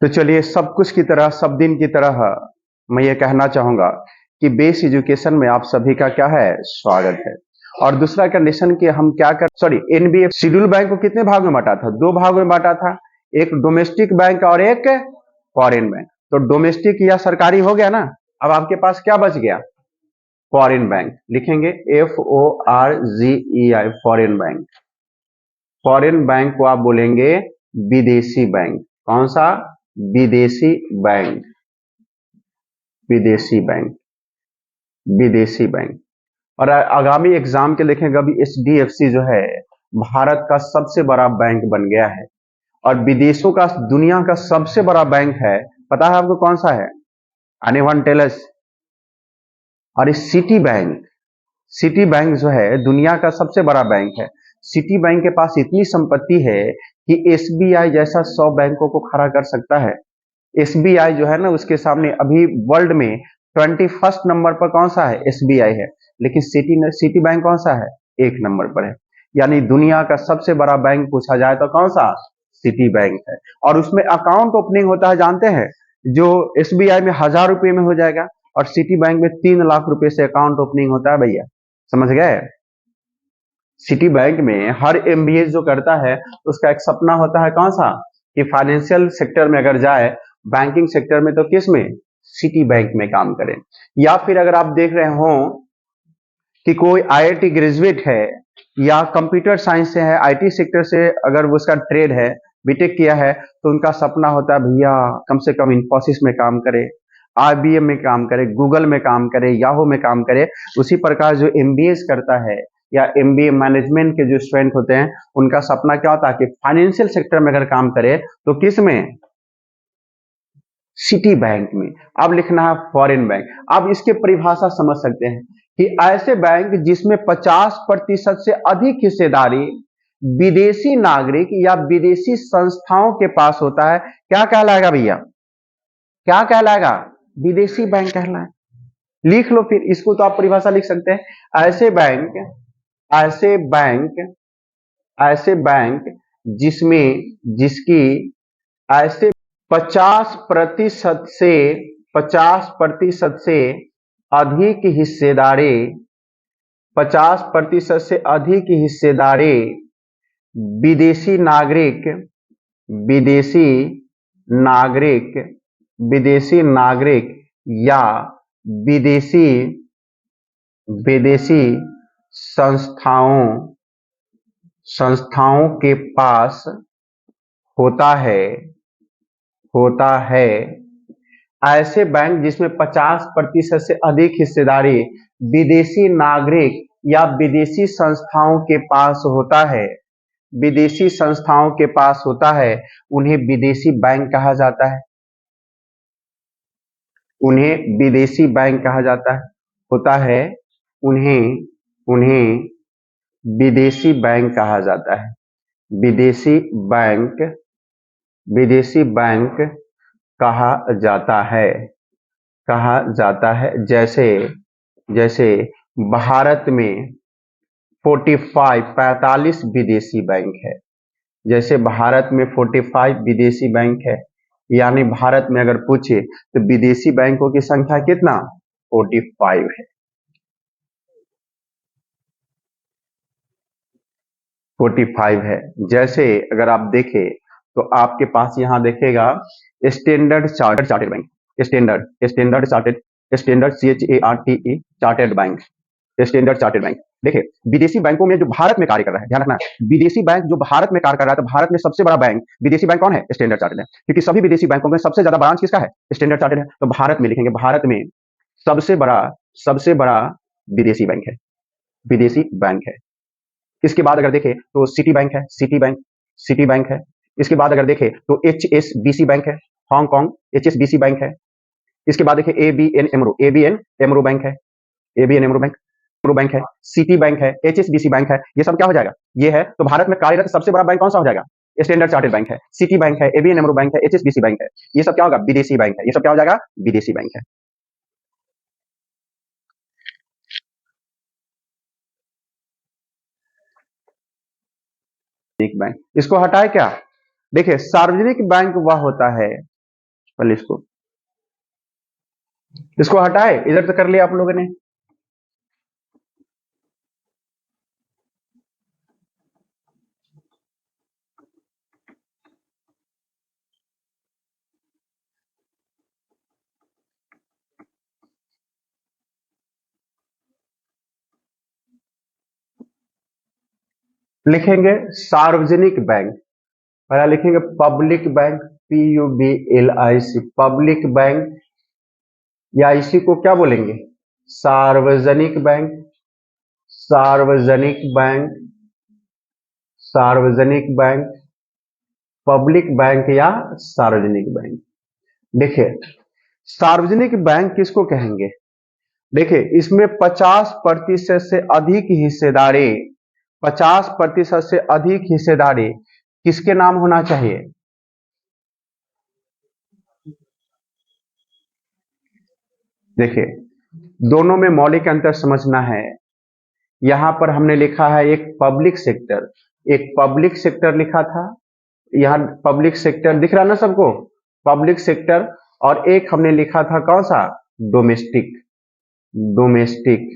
तो चलिए, सब कुछ की तरह सब दिन की तरह मैं ये कहना चाहूंगा कि बेस एजुकेशन में आप सभी का क्या है, स्वागत है। और दूसरा कंडीशन कि हम क्या कर सॉरी एनबीएफ शेड्यूल बैंक को कितने भाग में बांटा था? दो भाग में बांटा था, एक डोमेस्टिक बैंक और एक फॉरेन बैंक। तो डोमेस्टिक या सरकारी हो गया ना। अब आपके पास क्या बच गया? Foreign bank. लिखेंगे FORGEI, foreign bank. Foreign bank को आप बोलेंगे विदेशी बैंक। कौन सा? विदेशी बैंक। विदेशी बैंक। विदेशी बैंक। और आगामी एग्जाम के देखेंगे, अभी HDFC जो है भारत का सबसे बड़ा बैंक बन गया है और विदेशों का दुनिया का सबसे बड़ा बैंक है। पता है आपको कौन सा है? Anyone tell us? और सिटी बैंक जो है दुनिया का सबसे बड़ा बैंक है। सिटी बैंक के पास इतनी संपत्ति है कि SBI जैसा 100 बैंकों को खड़ा कर सकता है। SBI जो है ना, उसके सामने अभी वर्ल्ड में 21st नंबर पर कौन सा है? SBI है। लेकिन सिटी बैंक कौन सा है? 1 नंबर पर है। यानी दुनिया का सबसे बड़ा बैंक पूछा जाए तो कौन सा? सिटी बैंक है। और उसमें अकाउंट ओपनिंग होता है, जानते हैं? जो SBI में 1000 रुपये में हो जाएगा और सिटी बैंक में 3 लाख रुपए से अकाउंट ओपनिंग होता है भैया। समझ गए? सिटी बैंक में हर MBA जो करता है उसका एक सपना होता है, कौन सा? कि फाइनेंशियल सेक्टर में अगर जाए, बैंकिंग सेक्टर में, तो किस में? सिटी बैंक में काम करें। या फिर अगर आप देख रहे हो कि कोई IIT ग्रेजुएट है या कंप्यूटर साइंस से है, IT सेक्टर से अगर वो उसका ट्रेड है, बीटेक किया है, तो उनका सपना होता है भैया कम से कम इन्फोसिस में काम करे, IBM में काम करे, गूगल में काम करे, याहू में काम करे। उसी प्रकार जो MBA करता है या MBA मैनेजमेंट के जो स्टूडेंट होते हैं, उनका सपना क्या होता है कि फाइनेंशियल सेक्टर में अगर काम करे तो किस में? सिटी बैंक में। अब लिखना है फॉरेन बैंक। अब इसके परिभाषा समझ सकते हैं कि ऐसे बैंक जिसमें 50% से अधिक हिस्सेदारी विदेशी नागरिक या विदेशी संस्थाओं के पास होता है, क्या कहलाएगा भैया? क्या कहलाएगा? विदेशी बैंक कहलाएगा। लिख लो फिर इसको, तो आप परिभाषा लिख सकते हैं। ऐसे बैंक ऐसे बैंक जिसमें जिसकी ऐसे 50% से 50% से अधिक हिस्सेदारी 50% से अधिक हिस्सेदारी विदेशी नागरिक विदेशी नागरिक विदेशी नागरिक या विदेशी विदेशी संस्थाओं संस्थाओं के पास होता है होता है ऐसे बैंक जिसमें 50% से अधिक हिस्सेदारी विदेशी नागरिक या विदेशी संस्थाओं के पास होता है विदेशी संस्थाओं के पास होता है, उन्हें विदेशी बैंक कहा जाता है। उन्हें विदेशी बैंक कहा जाता है होता है उन्हें उन्हें विदेशी बैंक कहा जाता है। विदेशी बैंक विदेशी बैंक कहा जाता है जैसे जैसे भारत में 45 विदेशी बैंक है। जैसे भारत में 45 विदेशी बैंक है, यानी भारत में अगर पूछे तो विदेशी बैंकों की संख्या कितना? 45 है। 45 है। जैसे अगर आप देखें तो आपके पास यहां देखेगा standard chartered bank. Standard chartered standard CHARTE chartered bank. Standard chartered bank. देखिए, विदेशी बैंकों में जो भारत में कार्य कर रहा है, ध्यान रखना, विदेशी बैंक जो भारत में कार्य कर रहा है, तो भारत में सबसे बड़ा बैंक विदेशी बैंक कौन है? स्टैंडर्ड चार्टर्ड है। क्योंकि सभी विदेशी बैंकों में सबसे ज्यादा ब्रांच किसका है? स्टैंडर्ड चार्टर्ड है। तो भारत में लिखेंगे, भारत में सबसे बड़ा विदेशी बैंक है। विदेशी बैंक है। इसके बाद अगर देखें तो सिटी बैंक है। सिटी बैंक है। इसके बाद अगर देखें तो HSBC बैंक है। हांगकांग HSBC बैंक है। इसके बाद देखें ABN एमरो बैंक है। ABN एमरो बैंक है। सिटी बैंक है। HSBC बैंक है। ये सब क्या हो जाएगा? ये है। तो भारत में कार्यरत सबसे बड़ा बैंक कौन सा हो जाएगा? स्टैंडर्ड चार्टर्ड बैंक है, सिटी बैंक है, ABN एमरो बैंक है, HSBC बैंक है। ये सब क्या होगा? विदेशी बैंक है। ये सब क्या हो जाएगा? विदेशी बैंक है। एक बैंक इसको हटाए क्या? देखिए, सार्वजनिक बैंक वह होता है पहले इसको हटाए, इधर तो कर लिया आप लोगों ने। लिखेंगे सार्वजनिक बैंक, पहला लिखेंगे public bank, PUBLIC, public bank, या इसी को क्या बोलेंगे, सार्वजनिक बैंक, सार्वजनिक बैंक, सार्वजनिक बैंक, पब्लिक बैंक या सार्वजनिक बैंक। देखिए सार्वजनिक बैंक किसको कहेंगे, देखिए इसमें 50% से अधिक हिस्सेदारी, 50% से अधिक हिस्सेदारी किसके नाम होना चाहिए, देखिए दोनों में मौलिक अंतर समझना है। यहां पर हमने लिखा है एक पब्लिक सेक्टर, एक पब्लिक सेक्टर लिखा था, यहां पब्लिक सेक्टर दिख रहा ना सबको, पब्लिक सेक्टर, और एक हमने लिखा था कौन सा, डोमेस्टिक, डोमेस्टिक,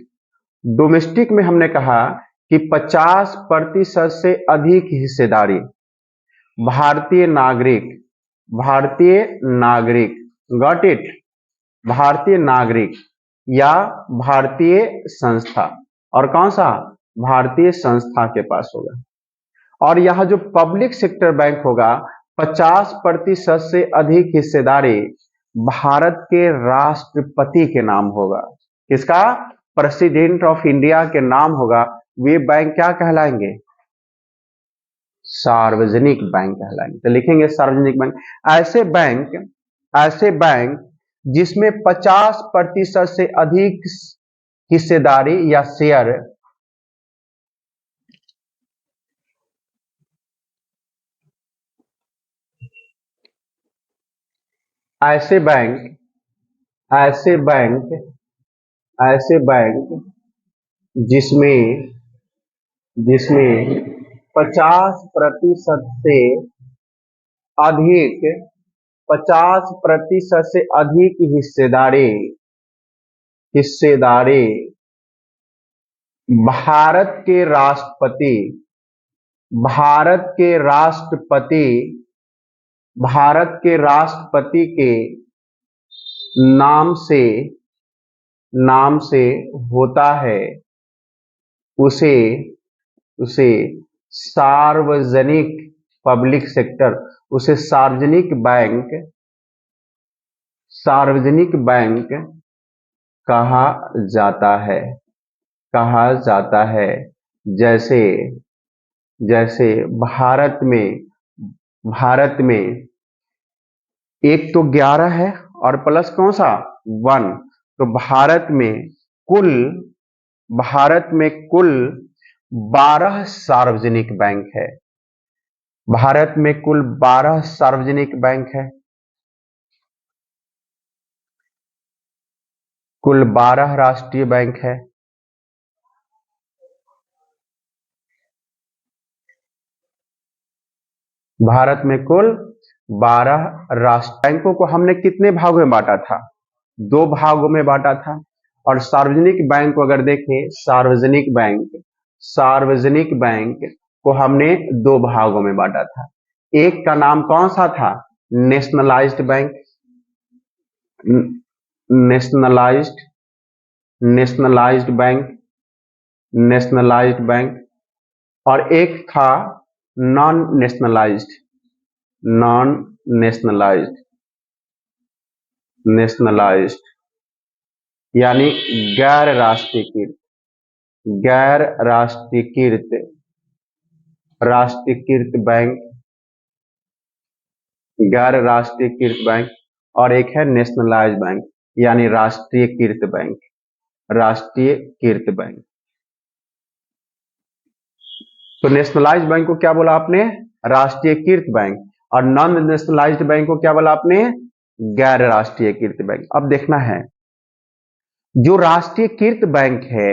डोमेस्टिक में हमने कहा कि 50% से अधिक हिस्सेदारी भारतीय नागरिक, भारतीय नागरिक, गॉट इट, भारतीय नागरिक या भारतीय संस्था, और कौन सा, भारतीय संस्था के पास होगा। और यहां जो पब्लिक सेक्टर बैंक होगा 50% से अधिक हिस्सेदारी भारत के राष्ट्रपति के नाम होगा, किसका, प्रेसिडेंट ऑफ इंडिया के नाम होगा। वे बैंक क्या कहलाएंगे, सार्वजनिक बैंक कहलाएंगे। तो लिखेंगे सार्वजनिक बैंक। ऐसे बैंक, ऐसे बैंक जिसमें 50% से अधिक हिस्सेदारी या शेयर, ऐसे बैंक, ऐसे बैंक, ऐसे बैंक जिसमें, जिसमें 50% से अधिक, 50% से अधिक हिस्सेदारी, हिस्सेदारी भारत के राष्ट्रपति, भारत के राष्ट्रपति, भारत के राष्ट्रपति के नाम से, नाम से होता है, उसे, उसे सार्वजनिक, पब्लिक सेक्टर, उसे सार्वजनिक बैंक, सार्वजनिक बैंक कहा जाता है, कहा जाता है। जैसे, जैसे भारत में, भारत में एक तो 11 है और प्लस कौन सा 1, तो भारत में कुल, भारत में कुल 12 सार्वजनिक बैंक है, भारत में कुल 12 सार्वजनिक बैंक है, कुल 12 राष्ट्रीय बैंक है। भारत में कुल 12 राष्ट्र बैंकों को हमने कितने भागों में बांटा था, 2 भागों में बांटा था। और सार्वजनिक बैंक को अगर देखें, सार्वजनिक बैंक, सार्वजनिक बैंक को हमने 2 भागों में बांटा था। एक का नाम कौन सा था, nationalised bank, nationalised, nationalised bank, nationalised bank, और एक था non nationalised, non nationalised, nationalised यानी गैर राष्ट्रीयकृत, गैर राष्ट्रीयकृत, राष्ट्रीयकृत बैंक, गैर राष्ट्रीयकृत बैंक, और एक है नेशनलाइज्ड बैंक यानी राष्ट्रीयकृत बैंक, राष्ट्रीयकृत बैंक। तो नेशनलाइज्ड बैंक को क्या बोला आपने, राष्ट्रीयकृत बैंक, और नॉन नेशनलाइज्ड बैंक को क्या बोला आपने, गैर राष्ट्रीयकृत बैंक। अब देखना है जो राष्ट्रीयकृत बैंक है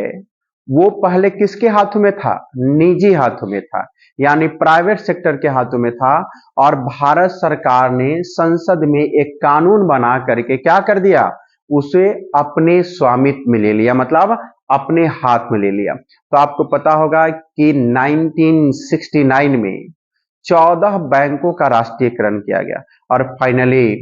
वो पहले किसके हाथों में था? निजी हाथों में था, यानी प्राइवेट सेक्टर के हाथों में था। और भारत सरकार ने संसद में एक कानून बना करके क्या कर दिया? उसे अपने स्वामित्व में ले लिया, मतलब अपने हाथ में ले लिया। तो आपको पता होगा कि 1969 में 14 बैंकों का राष्ट्रीयकरण किया गया और फाइनली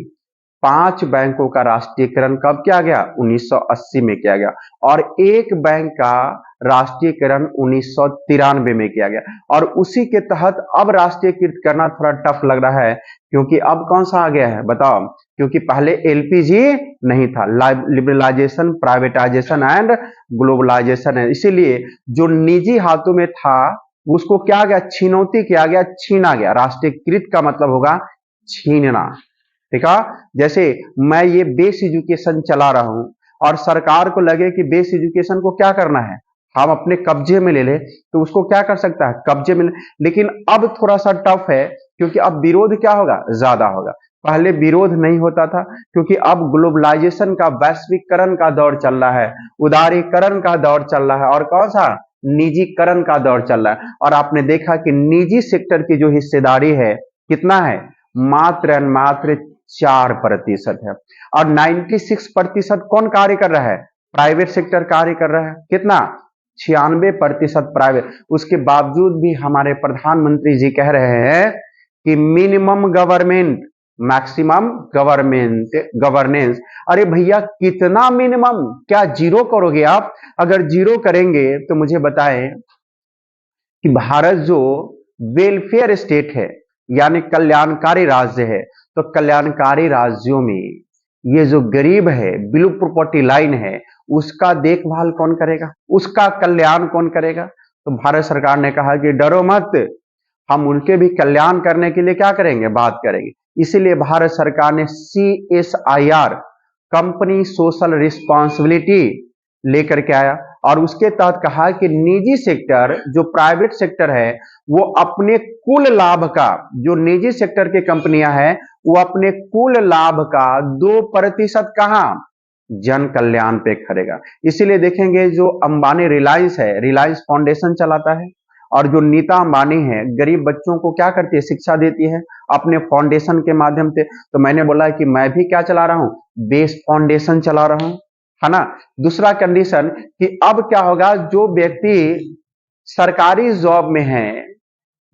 5 बैंकों का राष्ट्रीयकरण कब किया गया? 1980 में किया गया। और एक बैंक का राष्ट्रीयकरण 1993 में किया गया। और उसी के तहत अब राष्ट्रीयकृत करना थोड़ा टफ लग रहा है, क्योंकि अब कौन सा आ गया है बताओ? क्योंकि पहले एलपीजी नहीं था, लिबरलाइजेशन, प्राइवेटाइजेशन एंड ग्लोबलाइजेशन है, इसीलिए जो निजी हाथों में था उसको क्या गया? छिनौती किया गया, छीना गया। राष्ट्रीयकृत का मतलब होगा छीनना, ठीक है। जैसे मैं ये बेस एजुकेशन चला रहा हूं और सरकार को लगे कि बेस एजुकेशन को क्या करना है, हम अपने कब्जे में ले ले, तो उसको क्या कर सकता है? कब्जे में। लेकिन अब थोड़ा सा टफ है, क्योंकि अब विरोध क्या होगा? ज्यादा होगा। पहले विरोध नहीं होता था, क्योंकि अब ग्लोबलाइजेशन का, वैश्वीकरण का दौर चल रहा है, उदारीकरण का दौर चल रहा है, और कौन सा? निजीकरण का दौर चल रहा है। और आपने देखा कि निजी सेक्टर की जो हिस्सेदारी है कितना है? मात्र और मात्र 4% है। और 96% कौन कार्य कर रहा है? प्राइवेट सेक्टर कार्य कर रहा है। कितना? 96% प्राइवेट। उसके बावजूद भी हमारे प्रधानमंत्री जी कह रहे हैं कि minimum government, maximum government governance. अरे भैया, कितना मिनिमम? क्या जीरो करोगे आप? अगर जीरो करेंगे तो मुझे बताएं कि भारत जो वेलफेयर स्टेट है, यानी कल्याणकारी राज्य है, तो कल्याणकारी राज्यों में ये जो गरीब है, बिलो प्रॉपर्टी लाइन है, उसका देखभाल कौन करेगा? उसका कल्याण कौन करेगा? तो भारत सरकार ने कहा कि डरो मत, हम उनके भी कल्याण करने के लिए क्या करेंगे? बात करेंगे। इसीलिए भारत सरकार ने CSIR, कंपनी सोशल रिस्पॉन्सिबिलिटी, लेकर के आया। और उसके तहत कहा कि निजी सेक्टर, जो प्राइवेट सेक्टर है, वो अपने कुल लाभ का, जो निजी सेक्टर की कंपनियां हैं, वो अपने कुल लाभ का 2% कहां? जन कल्याण पे करेगा। इसीलिए देखेंगे जो अंबानी रिलायंस है, रिलायंस फाउंडेशन चलाता है, और जो नीता अंबानी है, गरीब बच्चों को क्या करती है? शिक्षा देती है अपने फाउंडेशन के माध्यम से। तो मैंने बोला कि मैं भी क्या चला रहा हूं? बेस फाउंडेशन चला रहा हूं, है ना। दूसरा कंडीशन कि अब क्या होगा? जो व्यक्ति सरकारी जॉब में है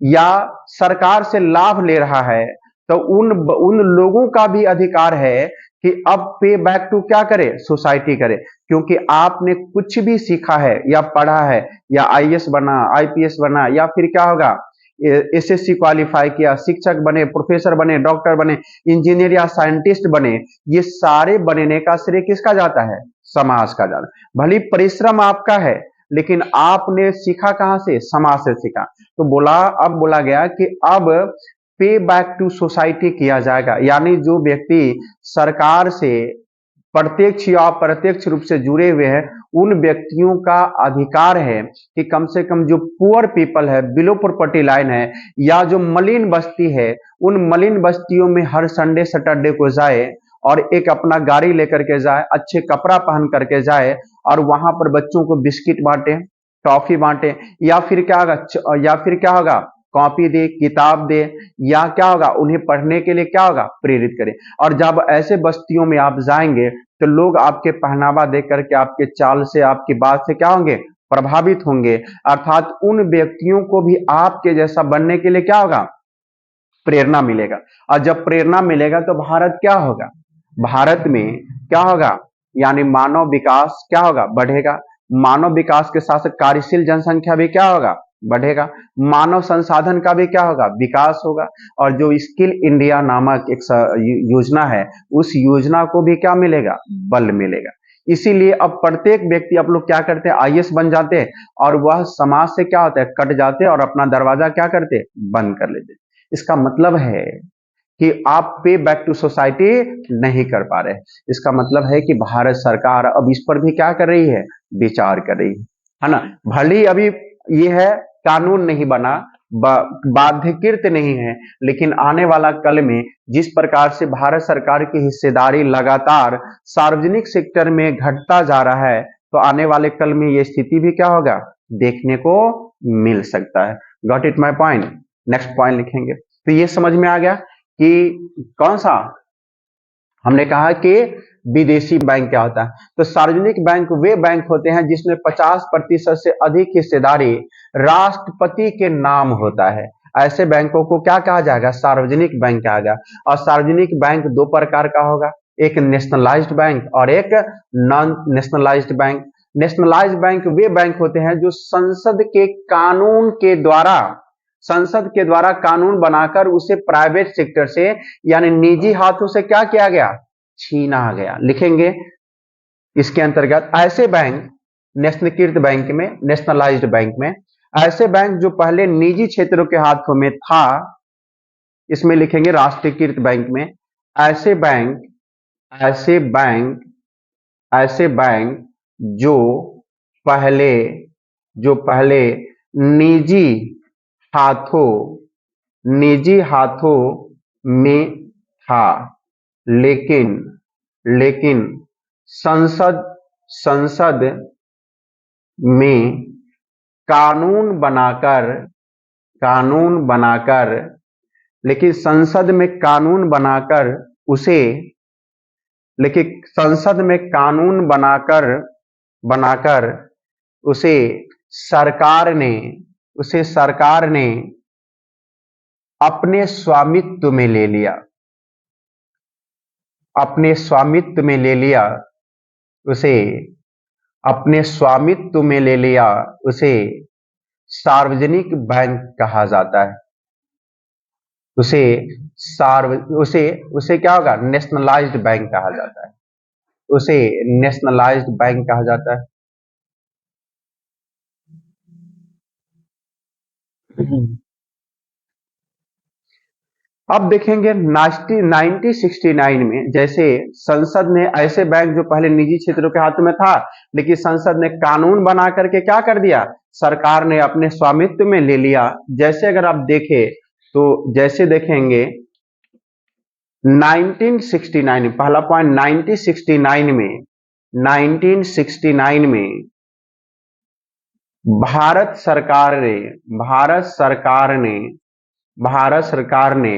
या सरकार से लाभ ले रहा है, तो उन लोगों का भी अधिकार है कि अब पे बैक टू क्या करे? सोसाइटी करे। क्योंकि आपने कुछ भी सीखा है या पढ़ा है, या आईएएस बना, आईपीएस बना, या फिर क्या होगा? एसएससी क्वालिफाई किया, शिक्षक बने, प्रोफेसर बने, डॉक्टर बने, इंजीनियर या साइंटिस्ट बने, ये सारे बनने का श्रेय किसका जाता है? समाज का जाता है। भले परिश्रम आपका है, लेकिन आपने सीखा कहां से? समाज से सीखा। तो अब बोला गया कि अब पे बैक टू सोसाइटी किया जाएगा, यानी जो व्यक्ति सरकार से प्रत्यक्ष या अप्रत्यक्ष रूप से जुड़े हुए हैं, उन व्यक्तियों का अधिकार है कि कम से कम जो पुअर पीपल है, बिलो प्रॉपर्टी लाइन है, या जो मलिन बस्ती है, उन मलिन बस्तियों में हर संडे सैटरडे को जाए और एक अपना गाड़ी लेकर के जाए, अच्छे कपड़ा पहन करके जाए, और वहां पर बच्चों को बिस्किट बांटे, टॉफी बांटे, या फिर क्या होगा? कॉपी दे, किताब दे, या क्या होगा? उन्हें पढ़ने के लिए क्या होगा? प्रेरित करें। और जब ऐसे बस्तियों में आप जाएंगे, तो लोग आपके पहनावा देख करके, आपके चाल से, आपकी बात से क्या होंगे? प्रभावित होंगे। अर्थात उन व्यक्तियों को भी आपके जैसा बनने के लिए क्या होगा? प्रेरणा मिलेगा। और जब प्रेरणा मिलेगा तो भारत क्या होगा? भारत में क्या होगा? यानी मानव विकास क्या होगा? बढ़ेगा। मानव विकास के साथ साथ कार्यशील जनसंख्या भी क्या होगा? बढ़ेगा। मानव संसाधन का भी क्या होगा? विकास होगा। और जो स्किल इंडिया नामक एक योजना है, उस योजना को भी क्या मिलेगा? बल मिलेगा। इसीलिए अब प्रत्येक व्यक्ति, आप लोग क्या करते हैं? आईएएस बन जाते हैं, और वह समाज से क्या होता है? कट जाते हैं, और अपना दरवाजा क्या करते हैं? बंद कर लेते हैं। इसका मतलब है कि आप पे बैक टू सोसाइटी नहीं कर पा रहे। इसका मतलब है कि भारत सरकार अब इस पर भी क्या कर रही है? विचार कर रही है ना। भले ही अभी ये है, कानून नहीं बना, बाध्यकृत नहीं है, लेकिन आने वाला कल में जिस प्रकार से भारत सरकार की हिस्सेदारी लगातार सार्वजनिक सेक्टर में घटता जा रहा है, तो आने वाले कल में ये स्थिति भी क्या होगा, देखने को मिल सकता है। Got it my point. Next point लिखेंगे। तो ये समझ में आ गया कि कौन सा, हमने कहा कि विदेशी बैंक क्या होता है। तो सार्वजनिक बैंक वे बैंक होते हैं जिसमें 50% से अधिक हिस्सेदारी राष्ट्रपति के नाम होता है। ऐसे बैंकों को क्या कहा जाएगा, सार्वजनिक बैंक कहा जाएगा। और सार्वजनिक बैंक दो प्रकार का होगा, एक नेशनलाइज्ड बैंक और एक non nationalised bank. Nationalised bank वे बैंक होते हैं जो संसद के द्वारा कानून बनाकर उसे प्राइवेट सेक्टर से यानी निजी हाथों से क्या किया गया, छीना गया। लिखेंगे इसके अंतर्गत ऐसे बैंक नेशनलीकृत बैंक में, नेशनलाइज्ड बैंक में ऐसे बैंक जो पहले निजी क्षेत्रों के हाथों में था, इसमें लिखेंगे राष्ट्रीयकृत बैंक में ऐसे बैंक ऐसे बैंक जो पहले निजी हाथों में था, लेकिन संसद में कानून बनाकर उसे सरकार ने अपने स्वामित्व में ले लिया, उसे सार्वजनिक बैंक कहा जाता है। उसे क्या होगा, नेशनलाइज्ड बैंक कहा जाता है। उसे नेशनलाइज्ड बैंक कहा जाता है। अब देखेंगे 1969 में जैसे संसद ने ऐसे बैंक जो पहले निजी क्षेत्रों के हाथों में था, लेकिन संसद ने कानून बना करके क्या कर दिया, सरकार ने अपने स्वामित्व में ले लिया। जैसे अगर आप देखें तो जैसे देखेंगे 1969 पहला पॉइंट, 1969 में भारत सरकार ने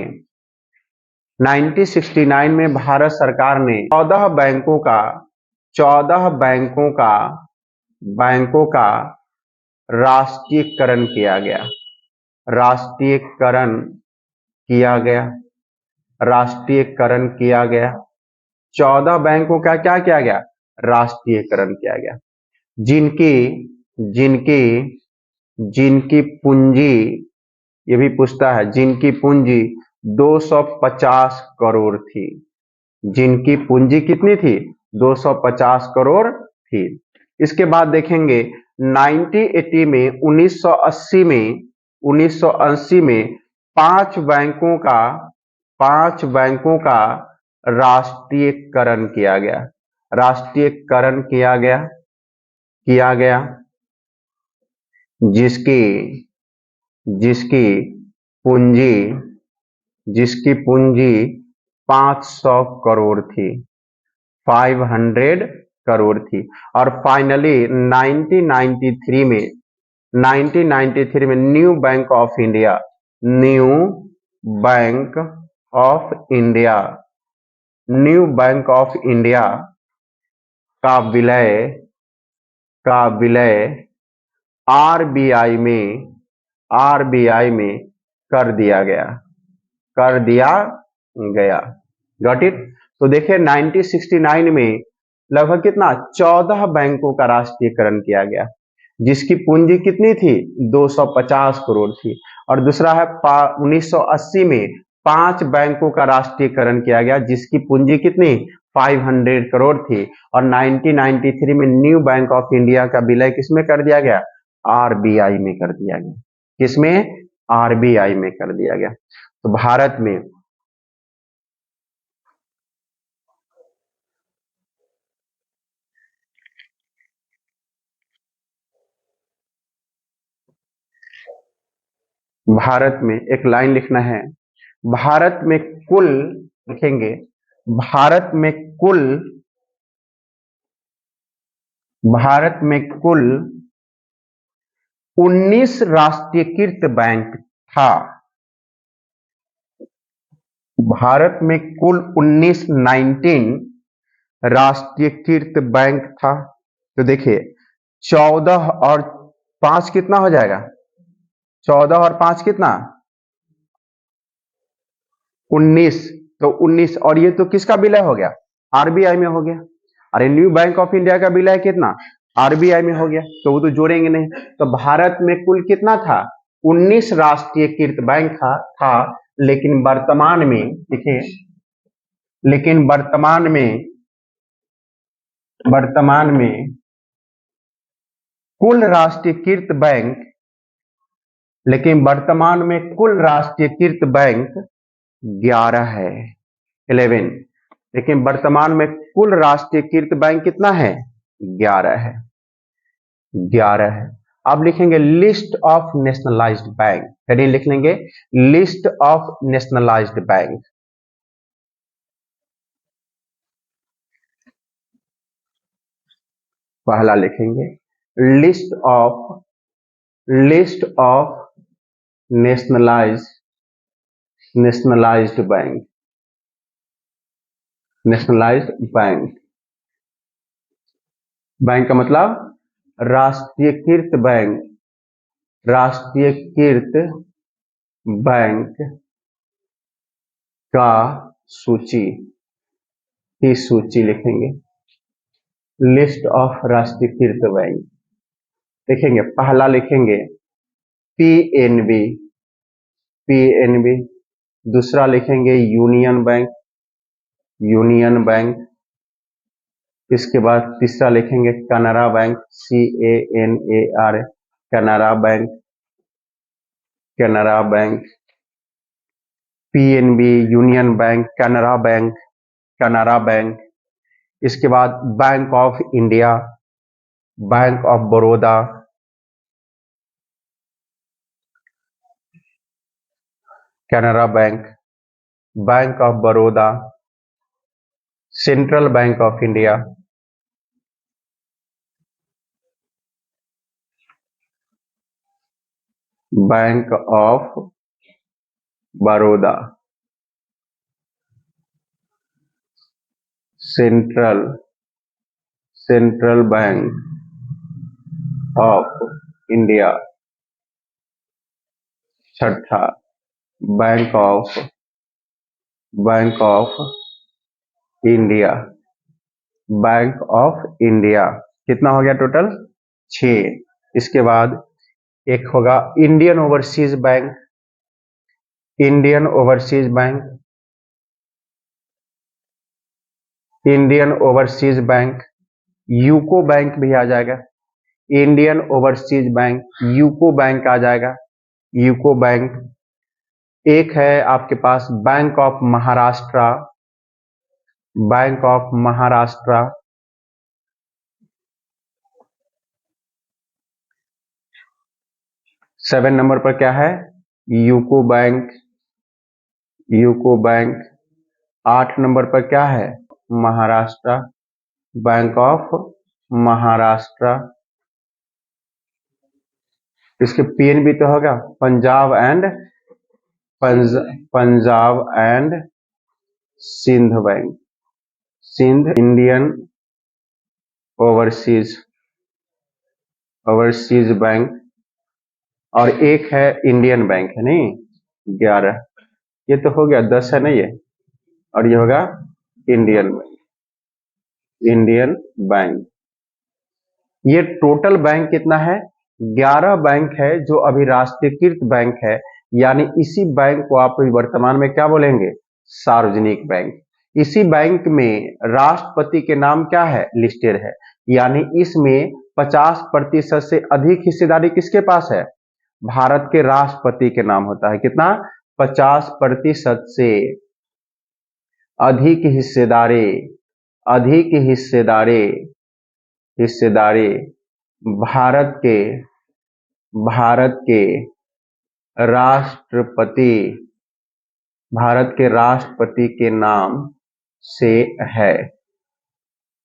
1969 में भारत सरकार ने 14 बैंकों का राष्ट्रीयकरण किया गया। 14 बैंकों का क्या किया गया, राष्ट्रीयकरण किया गया, जिनकी पूंजी, ये भी पूछता है, जिनकी पूंजी 250 करोड़ थी। जिनकी पूंजी कितनी थी, 250 करोड़ थी। इसके बाद देखेंगे 1980 में 5 बैंकों का राष्ट्रीयकरण किया गया, जिसकी पूंजी 500 करोड़ थी, 500 करोड़ थी। और फाइनली 1993 में न्यू बैंक ऑफ इंडिया का विलय आरबीआई में कर दिया गया। Got it. तो देखिए 1969 में लगभग कितना, 14 बैंकों का राष्ट्रीयकरण किया गया, जिसकी पूंजी कितनी थी, 250 करोड़ थी। और दूसरा है 1980 में 5 बैंकों का राष्ट्रीयकरण किया गया, जिसकी पूंजी कितनी, 500 करोड़ थी। और 1993 में न्यू बैंक ऑफ इंडिया का विलय किसमें कर दिया गया, आरबीआई में कर दिया गया। किसमें, आरबीआई में कर दिया गया। तो भारत में एक लाइन लिखना है, भारत में कुल, लिखेंगे भारत में कुल भारत में कुल 19 राष्ट्रीयकृत बैंक था। भारत में कुल 19 राष्ट्रीयकृत बैंक था। तो देखिए 14 और 5 कितना हो जाएगा? 14 और 5 कितना? 19। तो 19 और ये तो किसका विलय हो गया? आरबीआई में हो गया। अरे न्यू बैंक ऑफ इंडिया का विलय कितना? आरबीआई में हो गया, तो वो तो जोड़ेंगे नहीं। तो भारत में कुल कितना था? 19 राष्ट्रीयकृत बैंक था। लेकिन वर्तमान में देखिए, लेकिन वर्तमान में कुल राष्ट्रीयकृत बैंक, लेकिन वर्तमान में कुल राष्ट्रीयकृत बैंक 11 है, 11। लेकिन वर्तमान में कुल राष्ट्रीयकृत बैंक कितना है? 11 है, 11 है। अब लिखेंगे list of nationalised bank. Heading लिख लेंगे लिस्ट ऑफ नेशनलाइज्ड बैंक। पहला लिखेंगे list of nationalised bank. Nationalised bank, bank का मतलब राष्ट्रीयकृत बैंक। राष्ट्रीयकृत बैंक का सूची, की सूची लिखेंगे लिस्ट ऑफ राष्ट्रीयकृत बैंक। लिखेंगे पहला लिखेंगे पीएनबी, पीएनबी। दूसरा लिखेंगे यूनियन बैंक, यूनियन बैंक। इसके बाद तीसरा लिखेंगे Canara bank, CANAR, Canara bank, Canara bank. PNB, union bank, Canara bank, Canara bank. इसके बाद bank of India, bank of Baroda, Canara bank, bank of Baroda, central bank of India, bank of Baroda, central bank of India. छठा bank of India, bank of India. कितना हो गया total? 6। इसके बाद एक होगा Indian overseas bank, Indian overseas bank, Indian overseas bank. UCO bank भी आ जाएगा, Indian overseas bank, UCO bank आ जाएगा, यूको बैंक। एक है आपके पास bank of Maharashtra, bank of Maharashtra. 7 number पर क्या है? UCO bank, UCO bank. 8 number पर क्या है? Maharashtra, bank of Maharashtra. इसके पीएनबी तो होगा Punjab and Sindh bank, Sindh Indian overseas bank. और एक है इंडियन बैंक, है नहीं? 11। ये तो हो गया 10 है ना ये, और ये होगा इंडियन बैंक, इंडियन बैंक। ये टोटल बैंक कितना है? 11 बैंक है जो अभी राष्ट्रीयकृत बैंक है। यानी इसी बैंक को आप वर्तमान में क्या बोलेंगे? सार्वजनिक बैंक। इसी बैंक में राष्ट्रपति के नाम क्या है? लिस्टेड है। यानी इसमें 50% से अधिक हिस्सेदारी किसके पास है? भारत के राष्ट्रपति के नाम होता है। कितना? 50% से अधिक हिस्सेदारी, अधिक हिस्सेदारी भारत के राष्ट्रपति के नाम से है,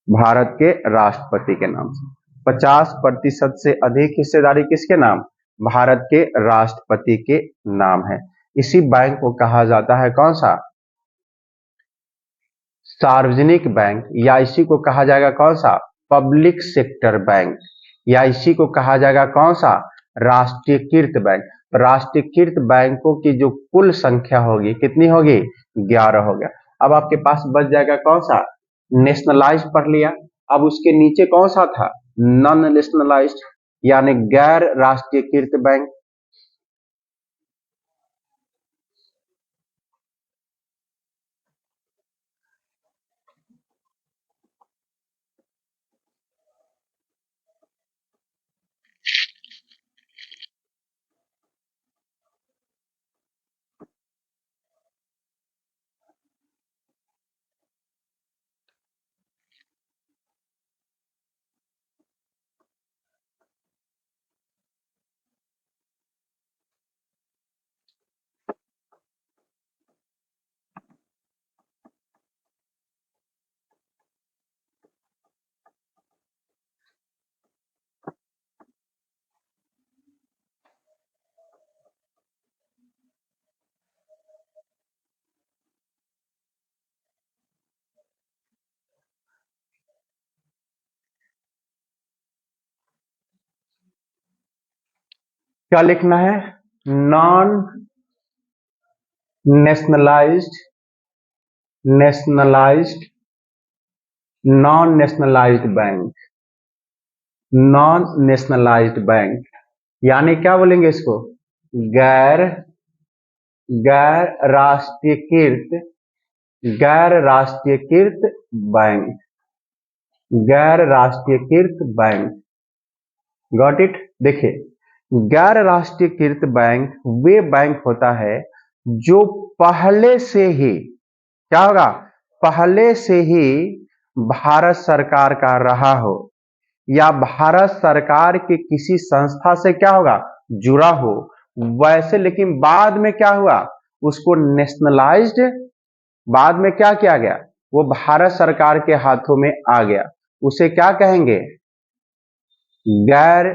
भारत के राष्ट्रपति के नाम से। 50% से अधिक हिस्सेदारी किसके नाम? भारत के राष्ट्रपति के नाम है। इसी बैंक को कहा जाता है कौन सा? सार्वजनिक बैंक, या इसी को कहा जाएगा कौन सा? पब्लिक सेक्टर बैंक, या इसी को कहा जाएगा कौन सा? राष्ट्रीयकृत बैंक। राष्ट्रीयकृत बैंकों की जो कुल संख्या होगी कितनी होगी? 11 हो गया। अब आपके पास बच जाएगा कौन सा? नेशनलाइज्ड पढ़ लिया। अब उसके नीचे कौन सा था? नॉन नेशनलाइज्ड, यानी गैर राष्ट्रीयकृत बैंक। क्या लिखना है? Non nationalised, nationalised, non nationalised bank, non nationalised bank, यानी क्या बोलेंगे इसको? गैर गैर राष्ट्रीयकृत, गैर राष्ट्रीयकृत बैंक, गैर राष्ट्रीयकृत बैंक। Got it? देखिए, गैर राष्ट्रीयकृत बैंक वे बैंक होता है जो पहले से ही क्या होगा? पहले से ही भारत सरकार का रहा हो, या भारत सरकार के किसी संस्था से क्या होगा? जुड़ा हो। वैसे लेकिन बाद में क्या हुआ? उसको नेशनलाइज्ड, बाद में क्या किया गया? वो भारत सरकार के हाथों में आ गया। उसे क्या कहेंगे? गैर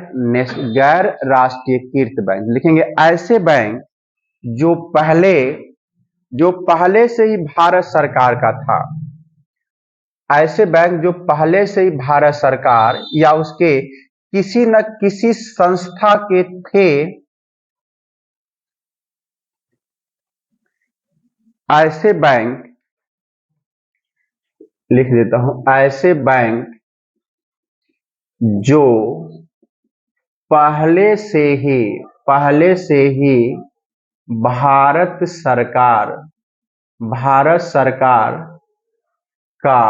गैर राष्ट्रीयकृत बैंक लिखेंगे। ऐसे बैंक जो पहले से ही भारत सरकार का था, ऐसे बैंक जो पहले से ही भारत सरकार या उसके किसी न किसी संस्था के थे, ऐसे बैंक लिख देता हूं, ऐसे बैंक जो पहले से ही भारत सरकार का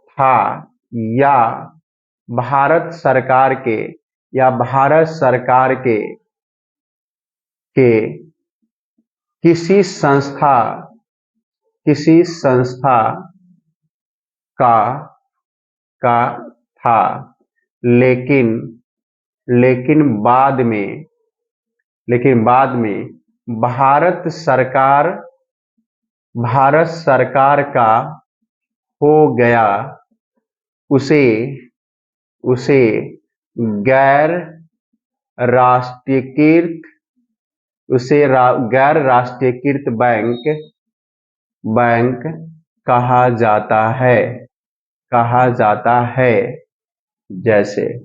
था, या भारत सरकार के किसी संस्था का था, लेकिन बाद में भारत सरकार का हो गया, उसे गैर राष्ट्रीयकृत बैंक कहा जाता है। जैसे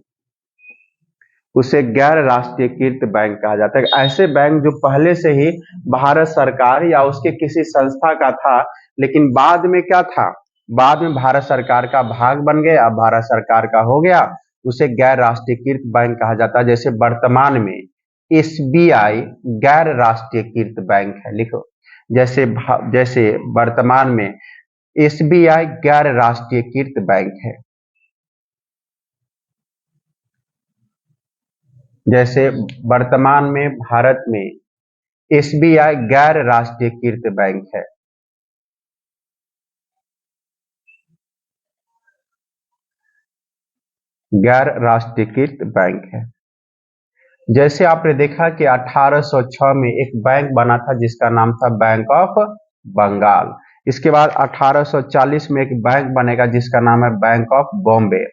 उसे गैर राष्ट्रीयकृत बैंक कहा जाता है। ऐसे बैंक जो पहले से ही भारत सरकार या उसके किसी संस्था का था, लेकिन बाद में क्या था? बाद में भारत सरकार का भाग बन गया, अब भारत सरकार का हो गया, उसे गैर राष्ट्रीयकृत बैंक कहा जाता है। जैसे वर्तमान में एसबीआई गैर राष्ट्रीयकृत बैंक है, लिखो। जैसे वर्तमान में एसबीआई गैर राष्ट्रीयकृत बैंक है। जैसे वर्तमान में भारत में एसबीआई गैर राष्ट्रीयकृत बैंक है। गैर राष्ट्रीयकृत बैंक है। जैसे आपने देखा कि 1806 में एक बैंक बना था जिसका नाम था बैंक ऑफ बंगाल। इसके बाद 1840 में एक बैंक बनेगा जिसका नाम है बैंक ऑफ बॉम्बे।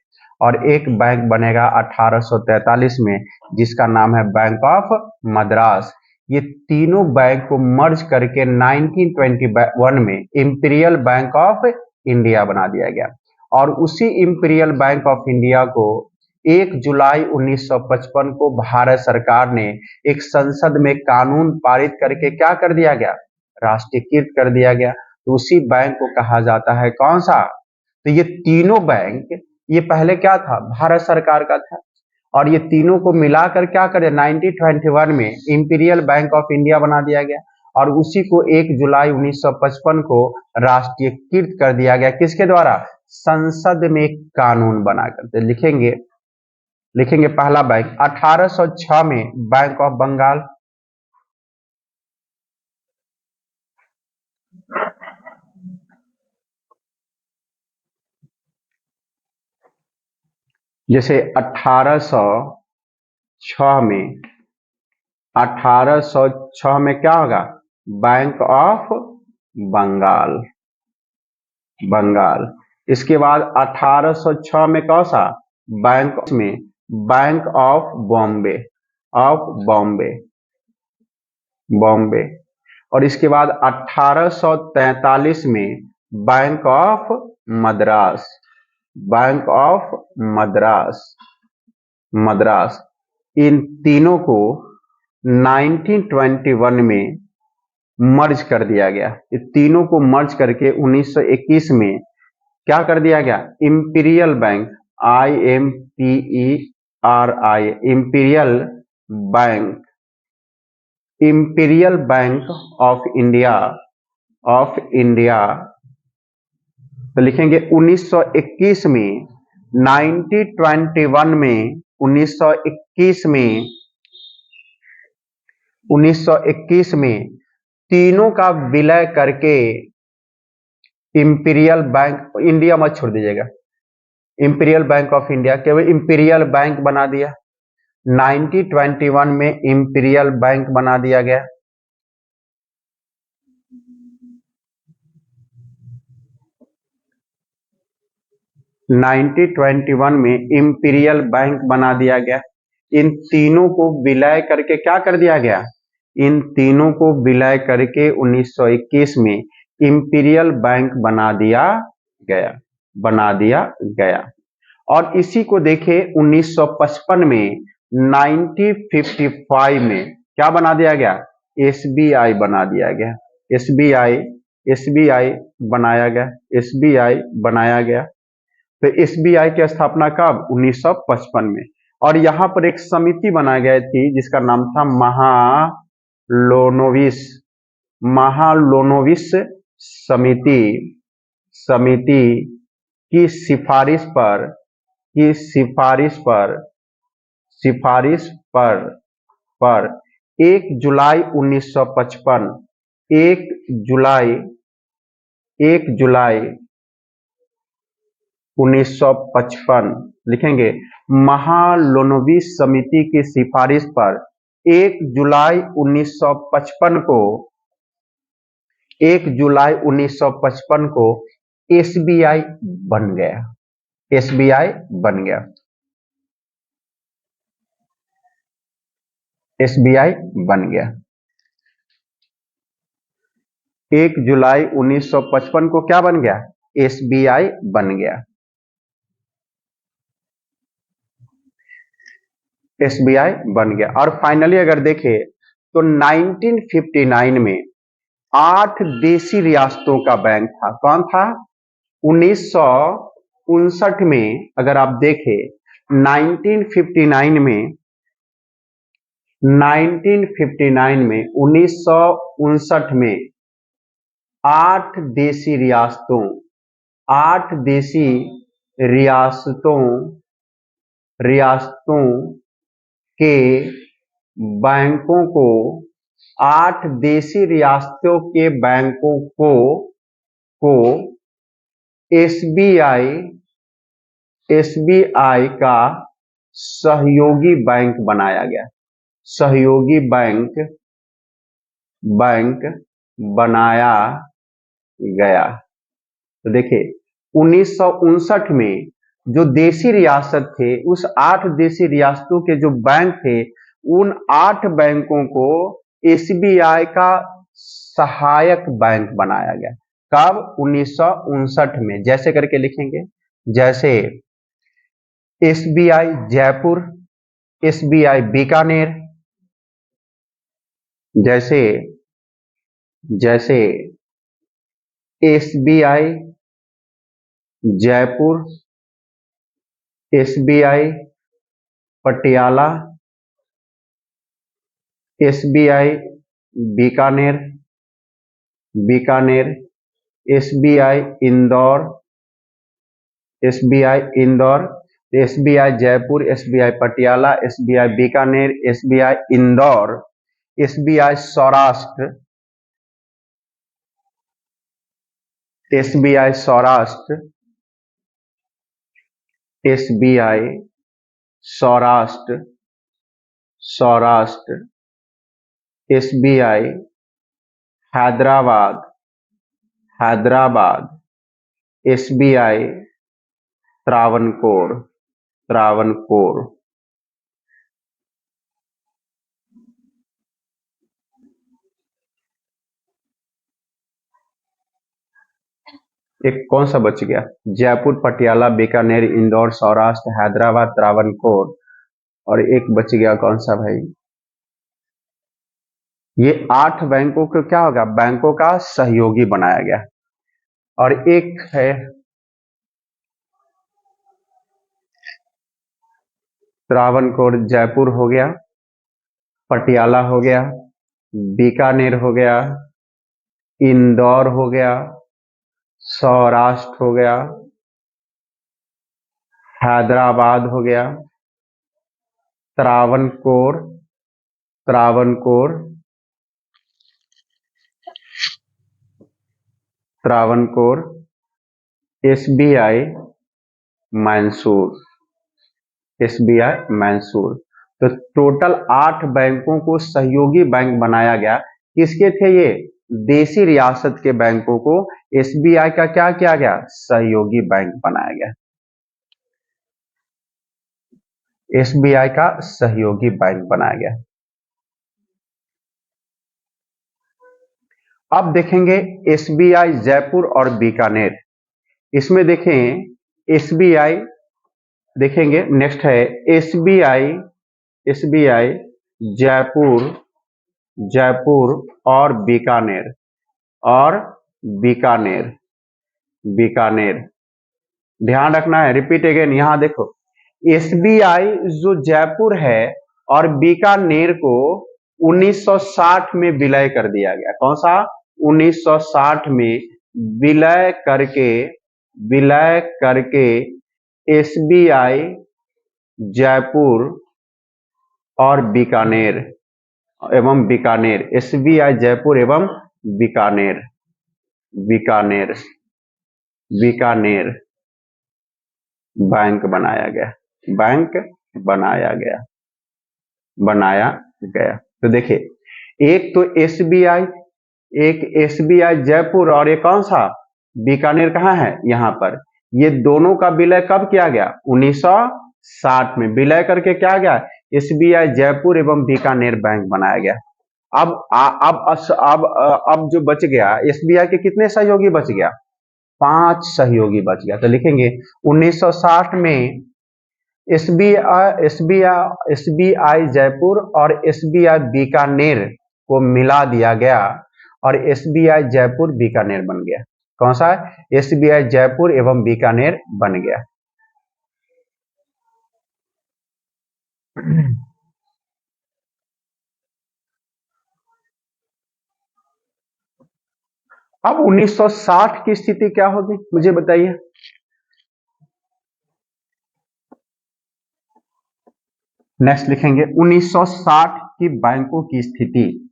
और एक बैंक बनेगा 1843 में, जिसका नाम है बैंक ऑफ मद्रास। ये तीनों बैंक को मर्ज करके 1921 में इंपीरियल बैंक ऑफ इंडिया बना दिया गया। और उसी इंपीरियल बैंक ऑफ इंडिया को 1 जुलाई 1955 को भारत सरकार ने एक संसद में कानून पारित करके क्या कर दिया गया, राष्ट्रीयकृत कर दिया गया। तो उसी बैंक को कहा जाता है कौन सा, तो ये तीनों बैंक, ये पहले क्या था, भारत सरकार का था, और ये तीनों को मिलाकर क्या करे 1921 में इंपीरियल बैंक ऑफ इंडिया बना दिया गया। और उसी को 1 जुलाई 1955 को राष्ट्रीयकृत कर दिया गया, किसके द्वारा, संसद में कानून बनाकर। तो लिखेंगे पहला बैंक 1806 में बैंक ऑफ बंगाल, जैसे 1806 में क्या होगा, बैंक ऑफ बंगाल, इसके बाद 1806 में कौन सा बैंक में, बैंक ऑफ बॉम्बे। और इसके बाद 1843 में बैंक ऑफ मद्रास, इन तीनों को 1921 में मर्ज कर दिया गया। ये तीनों को मर्ज करके 1921 में क्या कर दिया गया, imperial bank, IMPERI, imperial bank of India. तो लिखेंगे 1921 में, 1921 में, 1921 में तीनों का विलय करके इंपीरियल बैंक, इंडिया मत छोड़ दीजिएगा, इंपीरियल बैंक ऑफ इंडिया, केवल इंपीरियल बैंक बना दिया। 1921 में इंपीरियल बैंक बना दिया गया। इंपीरियल बैंक बना दिया गया। इन तीनों को विलय करके क्या कर दिया गया, इन तीनों को विलय करके 1921 में इंपीरियल बैंक बना दिया गया। और इसी को देखे 1955 में, 1955 में क्या बना दिया गया, SBI बना दिया गया, SBI बनाया गया। तो SBI की स्थापना कब, 1955 में। और यहाँ पर एक समिति बनाई गई थी जिसका नाम था महालोनोविस समिति की सिफारिश पर 1 जुलाई 1955, 1 जुलाई 1955 लिखेंगे, महालोनोविस समिति की सिफारिश पर 1 जुलाई 1955 को SBI बन गया। 1 जुलाई 1955 को क्या बन गया, SBI बन गया। और फाइनली अगर देखें तो 1959 में 8 देशी रियासतों का बैंक था। कौन था, 1959 में अगर आप देखें, 1959 में 8 देशी रियासतों के बैंकों को, 8 देशी रियासतों के बैंकों को SBI का सहयोगी बैंक बनाया गया। तो देखिए 1959 में जो देशी रियासत थे, उस 8 देशी रियासतों के जो बैंक थे, उन 8 बैंकों को एसबीआई का सहायक बैंक बनाया गया। कब? 1959 में। जैसे करके लिखेंगे, जैसे एसबीआई जयपुर, एसबीआई बीकानेर, जैसे जैसे SBI Jaipur, SBI Patiala, SBI Bikaner, Bikaner, SBI Indore, SBI Indore, SBI Jaipur, SBI Patiala, SBI Bikaner, SBI Indore, SBI Saurashtra, SBI Saurashtra, SBI Saurashtra, Saurashtra, SBI Hyderabad, Hyderabad, SBI Travancore, Travancore. एक कौन सा बच गया? जयपुर, पटियाला, बीकानेर, इंदौर, सौराष्ट्र, हैदराबाद, त्रावणकोर, और एक बच गया, कौन सा भाई? ये 8 बैंकों को क्या होगा? बैंकों का सहयोगी बनाया गया। और एक है त्रावणकोर, जयपुर हो गया, पटियाला हो गया, बीकानेर हो गया, इंदौर हो गया, सौराष्ट्र हो गया, हैदराबाद हो गया, त्रावणकोर, त्रावणकोर, त्रावणकोर, एसबीआई मैसूर, एसबीआई मैसूर। तो टोटल 8 बैंकों को सहयोगी बैंक बनाया गया। किसके थे ये? देशी रियासत के बैंकों को एसबीआई का क्या किया गया? सहयोगी बैंक बनाया गया। एसबीआई का सहयोगी बैंक बनाया गया। अब देखेंगे एसबीआई जयपुर और बीकानेर। इसमें देखें एसबीआई, देखेंगे नेक्स्ट है एसबीआई, एसबीआई जयपुर, जयपुर और बीकानेर, और बीकानेर, बीकानेर। ध्यान रखना है, रिपीट अगेन। यहां देखो, एसबीआई जो जयपुर है और बीकानेर को 1960 में विलय कर दिया गया। कौन सा? 1960 में विलय करके एसबीआई जयपुर और बीकानेर एवं बीकानेर, एसबीआई जयपुर एवं बीकानेर, बीकानेर, बीकानेर बैंक बनाया गया, बैंक बनाया गया, बनाया गया। तो देखिए, एक तो एसबीआई, एक एसबीआई जयपुर, और एक कौन सा? बीकानेर। कहाँ है? यहां पर। ये दोनों का विलय कब किया गया? 1960 में। विलय करके क्या गया? एसबीआई जयपुर एवं बीकानेर बैंक बनाया गया। अब जो बच गया, एसबीआई के कितने सहयोगी बच गया? 5 सहयोगी बच गया। तो लिखेंगे 1960 में एसबीआई जयपुर और एसबीआई बीकानेर को मिला दिया गया और एसबीआई जयपुर बीकानेर बन गया। कौन सा? एसबीआई जयपुर एवं बीकानेर बन गया। अब 1960 की स्थिति क्या होगी, मुझे बताइए। नेक्स्ट लिखेंगे 1960 की बैंकों की स्थिति।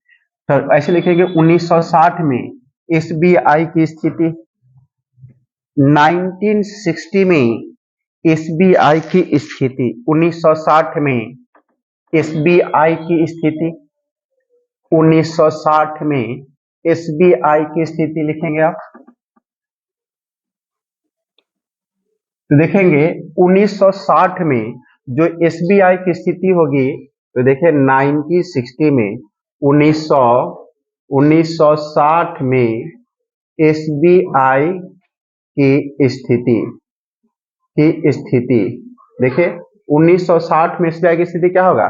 तो ऐसे लिखेंगे 1960 में एसबीआई की स्थिति, 1960 में एसबीआई की स्थिति, 1960 में एसबीआई की स्थिति, 1960 में एसबीआई की स्थिति लिखेंगे आप। तो देखेंगे 1960 में जो एसबीआई की स्थिति होगी, तो देखिए 1960 में 1960 में एसबीआई की स्थिति देखिए 1960 में एसबीआई की स्थिति क्या होगा।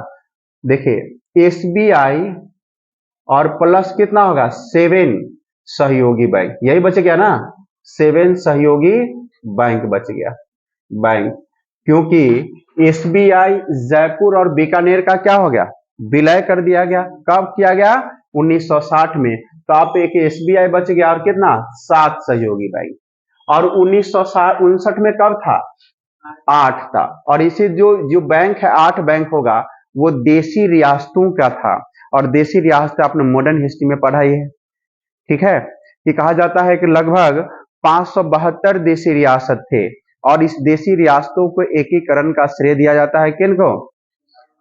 देखिए एसबीआई और प्लस कितना होगा 7 सहयोगी बैंक, यही बच गया ना, 7 सहयोगी बैंक बच गया बैंक, क्योंकि एसबीआई जयपुर और बीकानेर का क्या हो गया, विलय कर दिया गया। कब किया गया 1960 में। तो आप एक एसबीआई बच गया और कितना 7 सहयोगी बैंक। और 1959 में कब था 8 था। और इसे जो जो बैंक है 8 बैंक होगा वो देशी रियासतों का था। और देशी रियासत आपने मॉडर्न हिस्ट्री में पढ़ा ही है, ठीक है। कि कहा जाता है कि लगभग 572 देशी रियासत थे और इस देशी रियासतों को एकीकरण का श्रेय दिया जाता है किनको,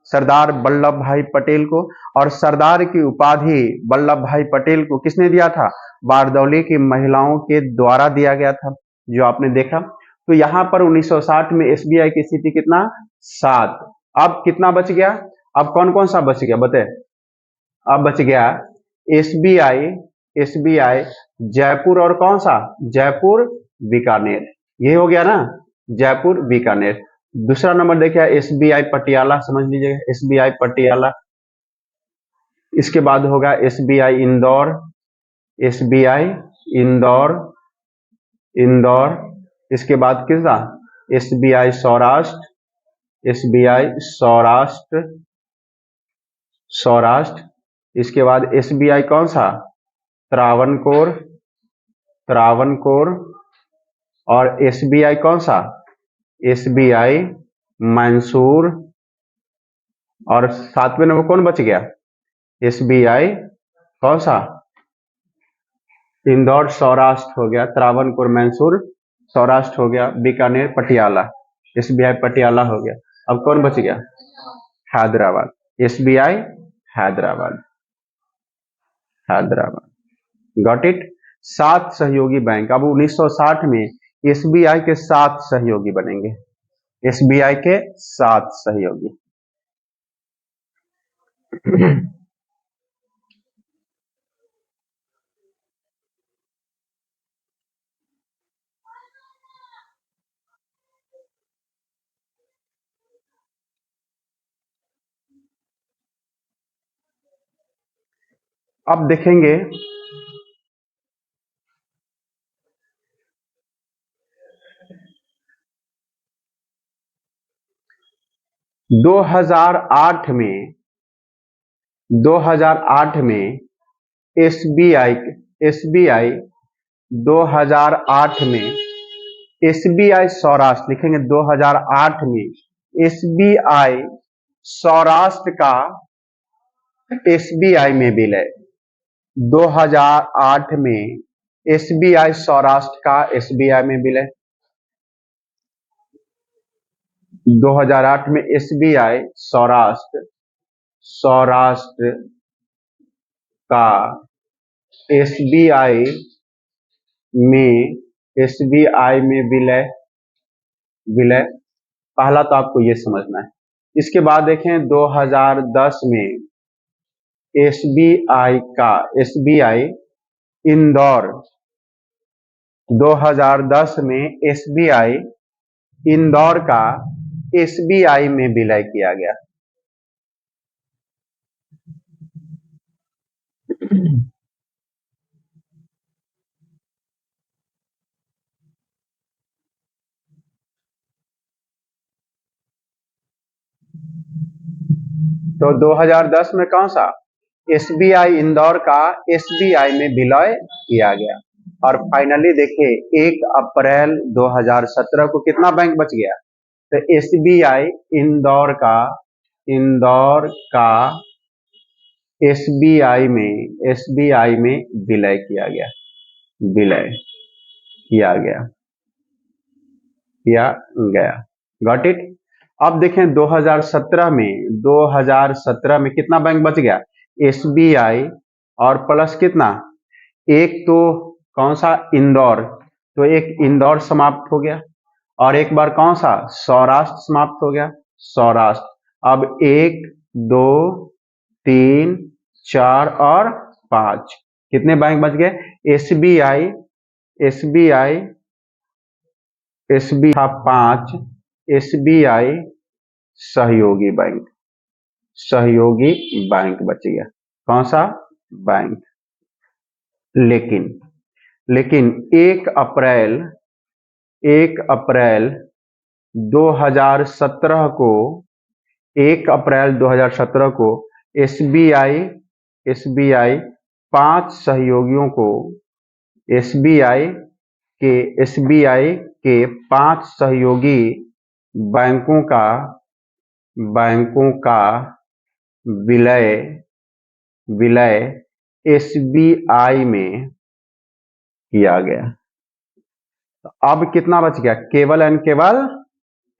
सरदार वल्लभ भाई पटेल को। और सरदार की उपाधि वल्लभ भाई पटेल को किसने दिया था, बारदौली की महिलाओं के द्वारा दिया गया था, जो आपने देखा। तो यहां पर 1960 में एसबीआई की स्थिति कितना 7। अब कितना बच गया, अब कौन कौन सा बच गया बताए। अब बच गया एसबीआई एसबीआई जयपुर और कौन सा, जयपुर बीकानेर, ये हो गया ना, जयपुर बीकानेर। दूसरा नंबर देखिए एसबीआई पटियाला, समझ लीजिएगा एसबीआई पटियाला। इसके बाद होगा एसबीआई इंदौर, एसबीआई इंदौर इंदौर। इसके बाद किसका एसबीआई सौराष्ट्र, एसबीआई सौराष्ट्र सौराष्ट्र। इसके बाद एसबीआई कौन सा त्रावणकोर त्रावणकोर। और एसबीआई कौन सा एसबीआई मैसूर। और 7वें नंबर कौन बच गया एसबीआई कौन सा इंदौर सौराष्ट्र हो गया, त्रावणकोर मैसूर सौराष्ट्र हो गया, बीकानेर पटियाला, एसबीआई पटियाला हो गया। अब कौन बच गया Hyderabad, SBI Hyderabad Hyderabad. Got it. 7 सहयोगी बैंक। अब 1960 में एसबीआई के 7 सहयोगी बनेंगे, एसबीआई के 7 सहयोगी। अब देखेंगे 2008 में 2008 में एसबीआई एसबीआई 2008 में एसबीआई सौराष्ट्र लिखेंगे, 2008 में एसबीआई सौराष्ट्र का एसबीआई में विलय। 2008 में एसबीआई सौराष्ट्र का एसबीआई में विलय। 2008 में एसबीआई सौराष्ट्र का एसबीआई में विलय। पहला तो आपको ये समझना है। इसके बाद देखें 2010 में एसबीआई इंदौर, 2010 में एसबीआई इंदौर का एसबीआई में विलय किया गया। तो 2010 में कौन सा एसबीआई इंदौर का एसबीआई में विलय किया गया। और फाइनली देखिए 1 अप्रैल 2017 को कितना बैंक बच गया, तो एसबीआई इंदौर का एसबीआई में विलय किया गया। Got it. अब देखें 2017 में कितना बैंक बच गया एसबीआई और प्लस कितना, एक तो कौन सा इंदौर, तो एक इंदौर समाप्त हो गया। और एक बार कौन सा, सौराष्ट्र समाप्त हो गया, सौराष्ट्र। अब 1 2 3 4 और 5, कितने बैंक बच गए, एसबीआई, एसबीआई, एसबी था 5, एसबीआई सहयोगी बैंक, सहयोगी बैंक बच गया, कौन सा बैंक। लेकिन लेकिन 1 अप्रैल 2017 को, 1 अप्रैल 2017 को एसबीआई, एसबीआई 5 सहयोगियों को, एसबीआई एसबीआई के 5 सहयोगी बैंकों का विलय विलय एसबीआई में किया गया। तो अब कितना बच गया, केवल एंड केवल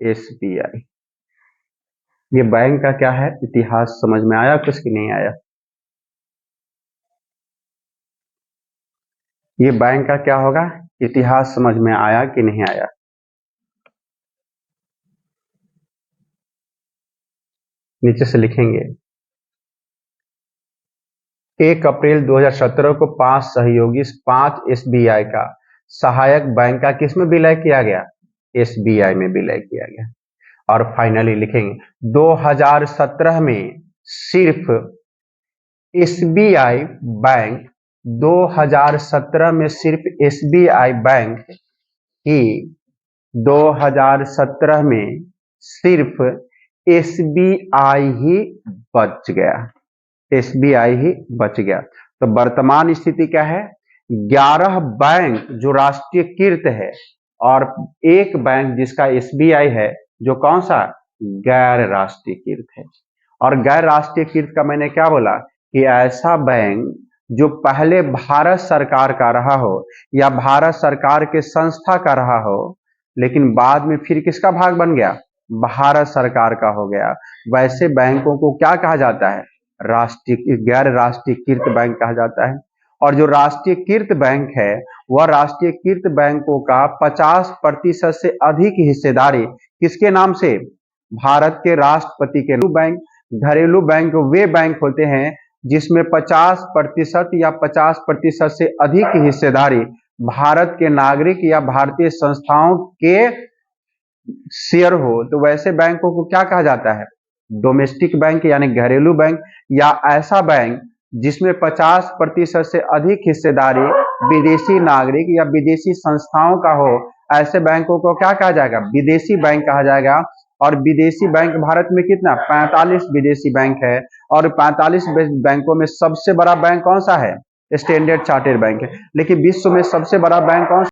एसबीआई। ये बैंक का क्या है, इतिहास समझ में आया कुछ कि नहीं आया। ये बैंक का क्या होगा, इतिहास समझ में आया कि नहीं आया। नीचे से लिखेंगे, 1 अप्रैल 2017 को 5 सहयोगी 5 एसबीआई का सहायक बैंक का किसमें विलय किया गया, एसबीआई में विलय किया गया। और फाइनली लिखेंगे 2017 में सिर्फ एसबीआई बैंक, 2017 में सिर्फ एसबीआई बैंक ही, 2017 में सिर्फ एसबीआई ही बच गया, एसबीआई ही बच गया। तो वर्तमान स्थिति क्या है, 11 बैंक जो राष्ट्रीयकृत है और एक बैंक जिसका एसबीआई है, जो कौन सा, गैर राष्ट्रीयकृत है। और गैर राष्ट्रीयकृत का मैंने क्या बोला कि ऐसा बैंक जो पहले भारत सरकार का रहा हो या भारत सरकार के संस्था का रहा हो, लेकिन बाद में फिर किसका भाग बन गया, भारत सरकार का हो गया, वैसे बैंकों को क्या कहा जाता है, राष्ट्रीय गैर राष्ट्रीयकृत बैंक कहा जाता है। और जो राष्ट्रीयकृत बैंक है वह राष्ट्रीयकृत बैंकों का 50% से अधिक हिस्सेदारी किसके नाम से, भारत के राष्ट्रपति के। बैंक, घरेलू बैंक वे बैंक होते हैं जिसमें 50% या 50% से अधिक हिस्सेदारी भारत के नागरिक या भारतीय संस्थाओं के शेयर हो, तो वैसे बैंकों को क्या कहा जाता है, डोमेस्टिक बैंक यानी घरेलू बैंक, या ऐसा बैंक जिसमें 50% से अधिक हिस्सेदारी विदेशी नागरिक या विदेशी संस्थाओं का हो, ऐसे बैंकों को क्या कहा जाएगा, विदेशी बैंक कहा जाएगा। और विदेशी बैंक भारत में कितना, 45 विदेशी बैंक है, और 45 बैंकों में सबसे बड़ा बैंक कौन सा है, स्टैंडर्ड चार्टर्ड बैंक है। लेकिन विश्व में सबसे बड़ा बैंक कौन सा